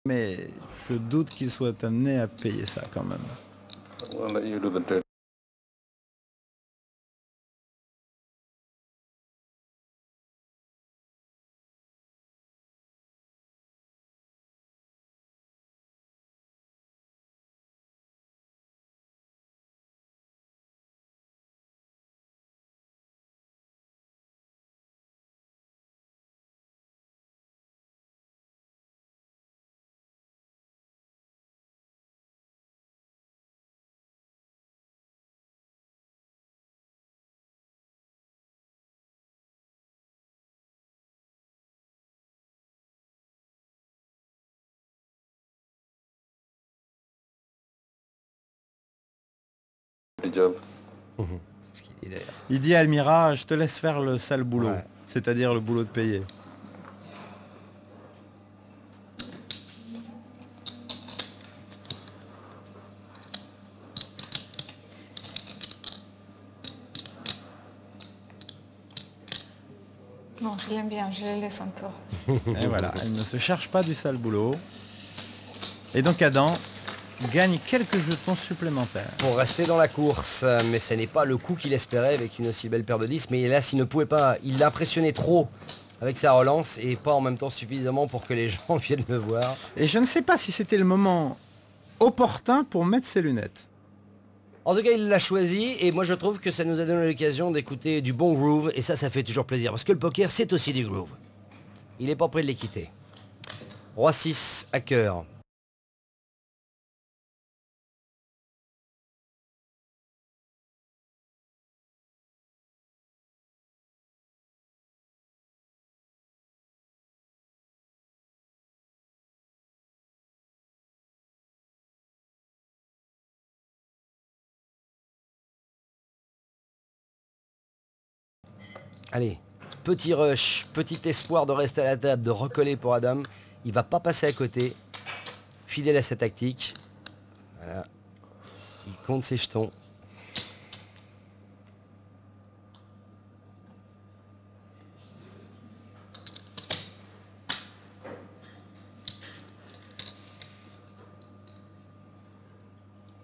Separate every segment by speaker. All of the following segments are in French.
Speaker 1: Mais je doute qu'il soit amené à payer ça quand même.
Speaker 2: I'll let you do the dirty. Job.
Speaker 3: C'est ce qu'il dit d'ailleurs.
Speaker 1: Il dit à Almira, je te laisse faire le sale boulot,
Speaker 3: Ouais.
Speaker 1: c'est-à-dire le boulot de payer.
Speaker 4: Non, je l'aime bien, je le laisse un tour.
Speaker 1: Et voilà, elle ne se cherche pas du sale boulot. Et donc Adam gagne quelques jetons supplémentaires.
Speaker 3: Pour rester dans la course, mais ce n'est pas le coup qu'il espérait avec une aussi belle paire de 10. Mais hélas, il ne pouvait pas, il l'impressionnait trop avec sa relance et pas en même temps suffisamment pour que les gens viennent le voir.
Speaker 1: Et je ne sais pas si c'était le moment opportun pour mettre ses lunettes.
Speaker 3: En tout cas, il l'a choisi et moi je trouve que ça nous a donné l'occasion d'écouter du bon groove et ça fait toujours plaisir parce que le poker c'est aussi du groove. Il n'est pas prêt de les quitter. Roi 6 à cœur. Allez, petit rush, petit espoir de rester à la table, de recoller pour Adam. Il va pas passer à côté. Fidèle à sa tactique. Voilà. Il compte ses jetons.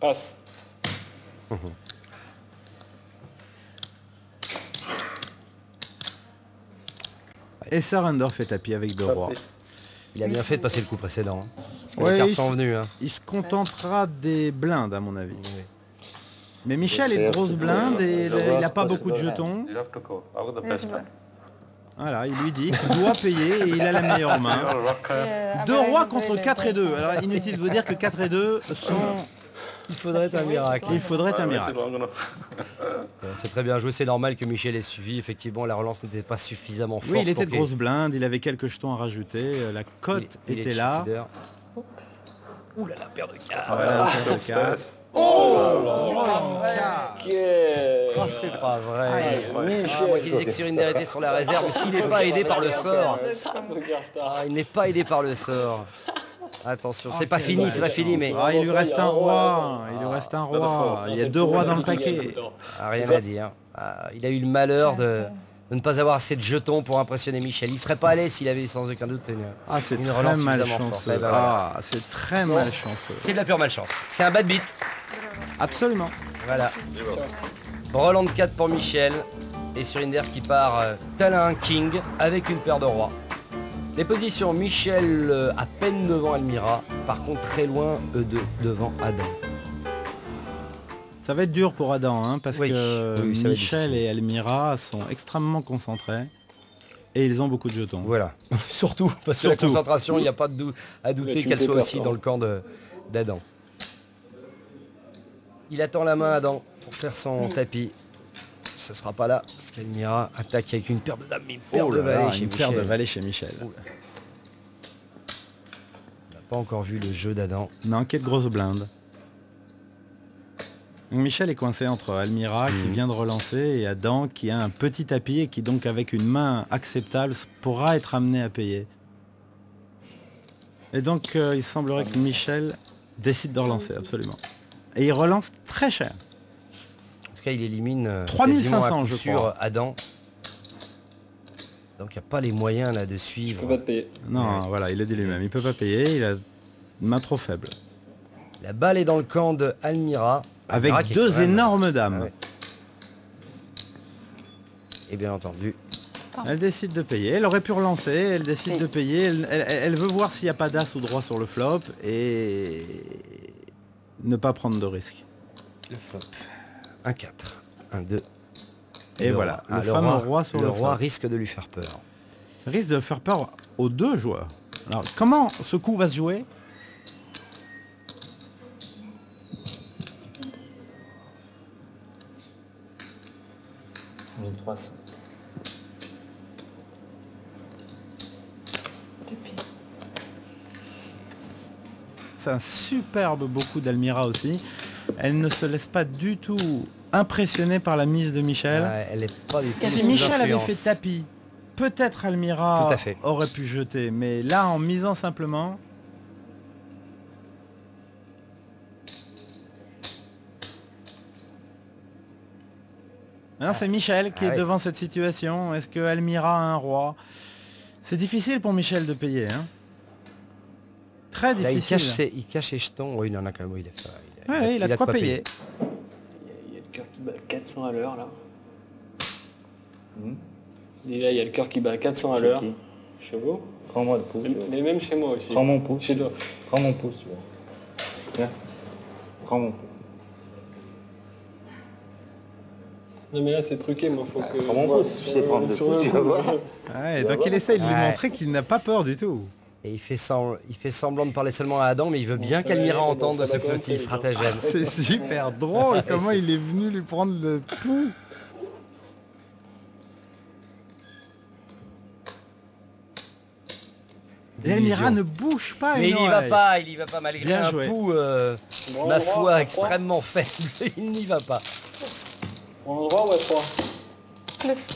Speaker 5: Passe.
Speaker 1: Et Surrender fait tapis avec deux rois.
Speaker 3: Il a bien fait de passer le coup précédent. Hein. Parce que
Speaker 1: Ouais,
Speaker 3: les cartes
Speaker 1: il
Speaker 3: sont
Speaker 1: s-
Speaker 3: venues. Hein.
Speaker 1: Il se contentera des blindes à mon avis.
Speaker 3: Oui.
Speaker 1: Mais Michel est de grosse blinde et il n'a pas beaucoup de jetons.
Speaker 2: You have to go. I was the best man.
Speaker 1: Voilà, il lui dit qu'il doit payer et il a la meilleure main.
Speaker 2: You're a rocker.
Speaker 1: Deux rois contre 4 et 2. Alors inutile de vous dire que 4 et 2 sont...
Speaker 3: Il faudrait un miracle.
Speaker 1: Il faudrait un
Speaker 2: I waited
Speaker 1: miracle.
Speaker 2: long enough.
Speaker 3: C'est très bien joué, c'est normal que Michel ait suivi. Effectivement, la relance n'était pas suffisamment forte.
Speaker 1: Oui, il était de
Speaker 3: pour
Speaker 1: grosse blinde, il avait quelques jetons à rajouter, la cote
Speaker 3: il est
Speaker 1: était là.
Speaker 3: cheater. Ouh là là, paire de cartes.
Speaker 1: Voilà, le paire de cartes.
Speaker 2: Yes.
Speaker 3: Oh, c'est pas vrai. Ah, moi qui disais que Surinder était sur la réserve, mais s'il n'est pas aidé par le sort. Ah, il n'est pas aidé par le sort. Attention, c'est pas fini, c'est pas fini, mais
Speaker 1: Ah, il lui reste un roi, il lui reste un roi. Il y a deux rois dans le paquet.
Speaker 3: ah, rien à dire. Ah, il a eu le malheur de ne pas avoir assez de jetons pour impressionner Michel. Il serait pas allé s'il avait eu sans aucun doute
Speaker 1: Ah, c'est
Speaker 3: une
Speaker 1: très
Speaker 3: relance suffisamment forte.
Speaker 1: malchanceux.
Speaker 3: Eh ben voilà.
Speaker 1: Ah, c'est très malchanceux.
Speaker 3: C'est de la pure malchance. C'est un bad beat.
Speaker 1: Absolument.
Speaker 3: Voilà. Roland de 4 pour Michel. Et Surinder qui part tel un king avec une paire de rois. Les positions, Michel à peine devant Almira. Par contre très loin, eux deux devant Adam.
Speaker 1: Ça va être dur pour Adam, hein, parce
Speaker 3: Oui,
Speaker 1: que
Speaker 3: oui, ça va être
Speaker 1: Michel
Speaker 3: difficile.
Speaker 1: et Almira sont extrêmement concentrés. Et ils ont beaucoup de jetons.
Speaker 3: Voilà. Surtout, parce que la
Speaker 1: Surtout.
Speaker 3: concentration, il n'y a pas à douter
Speaker 5: Mais tu
Speaker 3: qu'elle
Speaker 5: me fais
Speaker 3: soit
Speaker 5: peur,
Speaker 3: aussi
Speaker 5: toi.
Speaker 3: dans le camp d'Adam. Il attend la main Adam pour faire son tapis. Ça sera pas là, parce qu'Almira attaque avec une paire de dames, mais une paire
Speaker 1: Oh
Speaker 3: de
Speaker 1: là là,
Speaker 3: valets chez
Speaker 1: une paire de
Speaker 3: Michel.
Speaker 1: valets chez Michel.
Speaker 3: On n'a pas encore vu le jeu d'Adam.
Speaker 1: Non, quelle grosse blinde. Donc Michel est coincé entre Almira qui vient de relancer et Adam qui a un petit tapis et qui donc avec une main acceptable pourra être amené à payer. Et donc il semblerait que Michel décide de relancer, absolument. Et il relance très cher.
Speaker 3: En tout cas, il élimine
Speaker 1: 3500,
Speaker 3: quasiment à coup
Speaker 1: je
Speaker 3: sûr
Speaker 1: crois.
Speaker 3: Adam. Donc il n'y a pas les moyens là de
Speaker 5: Je
Speaker 3: suivre.
Speaker 5: peux pas te payer.
Speaker 1: Non, voilà, il le dit lui-même, il peut pas payer, il a Main trop faible.
Speaker 3: La balle est dans le camp de Almira.
Speaker 1: Avec
Speaker 3: Almira qui est
Speaker 1: deux
Speaker 3: quand même-
Speaker 1: énormes dames.
Speaker 3: Ah ouais. Et bien entendu,
Speaker 1: Elle décide de payer. Elle aurait pu relancer. Elle décide
Speaker 4: Oui.
Speaker 1: de payer. Elle veut voir s'il n'y a pas d'as ou droit sur le flop et ne pas prendre de risques.
Speaker 3: le flop. 1-4. 1-2.
Speaker 1: Et
Speaker 3: le
Speaker 1: voilà,
Speaker 3: roi.
Speaker 1: le fameux roi sur le
Speaker 3: roi
Speaker 1: flop.
Speaker 3: risque de lui faire peur.
Speaker 1: Risque de faire peur aux deux joueurs. Alors, comment ce coup va se jouer? C'est un superbe beau coup d'Almira aussi. Elle ne se laisse pas du tout impressionner par la mise de Michel.
Speaker 3: Ouais, elle est pas du tout
Speaker 1: Si
Speaker 3: sous
Speaker 1: Michel avait
Speaker 3: influence.
Speaker 1: fait tapis, peut-être Almira
Speaker 3: Tout à fait.
Speaker 1: aurait pu jeter. Mais là, en misant simplement... Maintenant, c'est Michel qui
Speaker 3: Ah
Speaker 1: est
Speaker 3: oui.
Speaker 1: devant cette situation. Est-ce que Almira a un roi? C'est difficile pour Michel de payer. Hein, très
Speaker 3: Là,
Speaker 1: difficile.
Speaker 3: il cache ses jetons. Oui, il en a quand même. Oui,
Speaker 1: Ouais, il a de quoi payer.
Speaker 5: Il y a le cœur qui bat 400 à l'heure là. Et là, il y a le cœur qui bat 400 à l'heure. Chez vous.
Speaker 6: Prends-moi le pouce.
Speaker 5: Les mêmes chez moi aussi.
Speaker 6: Prends mon pouce.
Speaker 5: Chez toi.
Speaker 6: Prends mon pouce, tu vois. Tiens. Prends mon pouce.
Speaker 5: Non mais là c'est truqué, moi faut que.
Speaker 6: prends mon
Speaker 5: je vois
Speaker 6: pouce, tu
Speaker 5: sur
Speaker 6: sais
Speaker 5: le-
Speaker 6: prendre le
Speaker 5: sur
Speaker 6: pouce,
Speaker 5: le
Speaker 6: tu vas
Speaker 5: coup.
Speaker 6: voir.
Speaker 1: Ouais, donc il essaye de lui
Speaker 3: Ouais.
Speaker 1: montrer qu'il n'a pas peur du tout.
Speaker 3: Et il fait semblant de parler seulement à Adam, mais il veut bien
Speaker 5: ça
Speaker 3: qu'Almira
Speaker 5: va, bon,
Speaker 3: entende
Speaker 5: ça
Speaker 3: ce
Speaker 5: va quand même
Speaker 3: petit
Speaker 5: très vite, hein.
Speaker 3: stratagème.
Speaker 1: C'est super drôle comment il est venu lui prendre le pouls. Et Almira ne bouge pas.
Speaker 3: Mais
Speaker 1: une
Speaker 3: il y va
Speaker 1: oreille.
Speaker 3: pas, il y va pas malgré
Speaker 1: Bien
Speaker 3: un
Speaker 1: joué.
Speaker 3: pouls,
Speaker 5: Bon
Speaker 3: ma
Speaker 5: endroit,
Speaker 3: foi,
Speaker 5: à
Speaker 3: extrêmement faible. Il n'y va pas.
Speaker 5: Bon endroit ou à 3?
Speaker 4: Plus.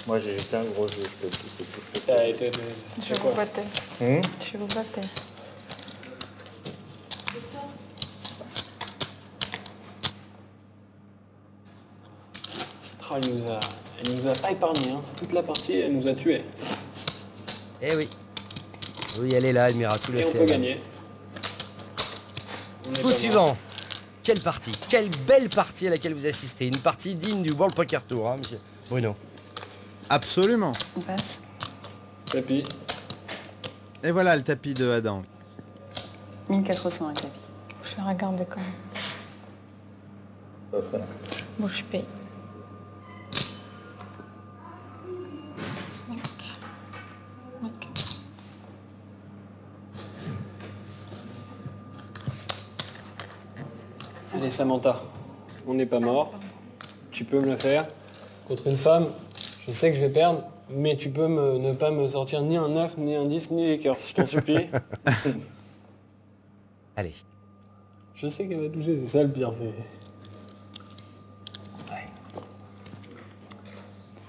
Speaker 6: Moi j'ai fait un gros jeu, je peux le pousser.
Speaker 5: T'as été.
Speaker 4: Je
Speaker 5: C'est
Speaker 4: vous
Speaker 5: quoi?
Speaker 4: voter.
Speaker 6: Hum
Speaker 4: Je vous voter.
Speaker 5: Ah, elle nous a pas épargné, hein. Toute la partie, elle nous a tués.
Speaker 3: Eh oui. Oui, elle est là, Almira, tout le
Speaker 5: Et on
Speaker 3: sait.
Speaker 5: peut gagner. On est
Speaker 3: Coup
Speaker 5: pas mal.
Speaker 3: suivant. Quelle partie? Quelle belle partie à laquelle vous assistez. Une partie digne du World Poker Tour, hein, monsieur Bruno.
Speaker 1: Absolument.
Speaker 4: On passe.
Speaker 5: Tapis.
Speaker 1: Et voilà le tapis de Adam.
Speaker 4: 1400 un tapis.
Speaker 2: Je vais regarder quand même. Bon, je paye. 5. Ok.
Speaker 5: Allez Samantha, on n'est pas mort. Tu peux me le faire. Contre une femme, je sais que je vais perdre, mais tu peux ne pas me sortir ni un 9, ni un 10, ni les cœurs, je t'en supplie.
Speaker 3: Allez.
Speaker 5: Je sais qu'elle va toucher, c'est ça le pire.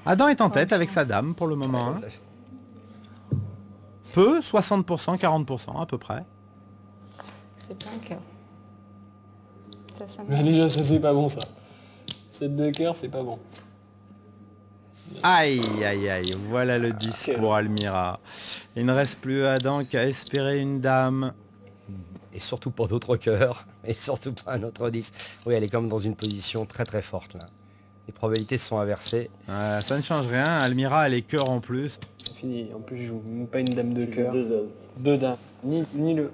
Speaker 1: Adam est en tête avec sa dame pour le moment. Hein.
Speaker 3: Ça fait-
Speaker 1: Peu, 60%, 40% à peu près.
Speaker 2: C'est pas un cœur. Ça me...
Speaker 5: Mais déjà, ça c'est pas bon ça. 7 de cœur, c'est pas bon.
Speaker 1: Aïe, aïe, aïe, voilà le 10
Speaker 5: quel-
Speaker 1: pour Almira. Il ne reste plus à Adam qu'à espérer une dame.
Speaker 3: Et surtout pas d'autres cœurs. Et surtout pas un autre 10. Oui, elle est comme dans une position très très forte là. Les probabilités se sont inversées.
Speaker 1: Ça ne change rien, Almira a les cœurs en plus.
Speaker 5: C'est fini. En plus, je joue même pas une dame de cœur.
Speaker 6: Deux hommes.
Speaker 5: Deux dames. Ni le.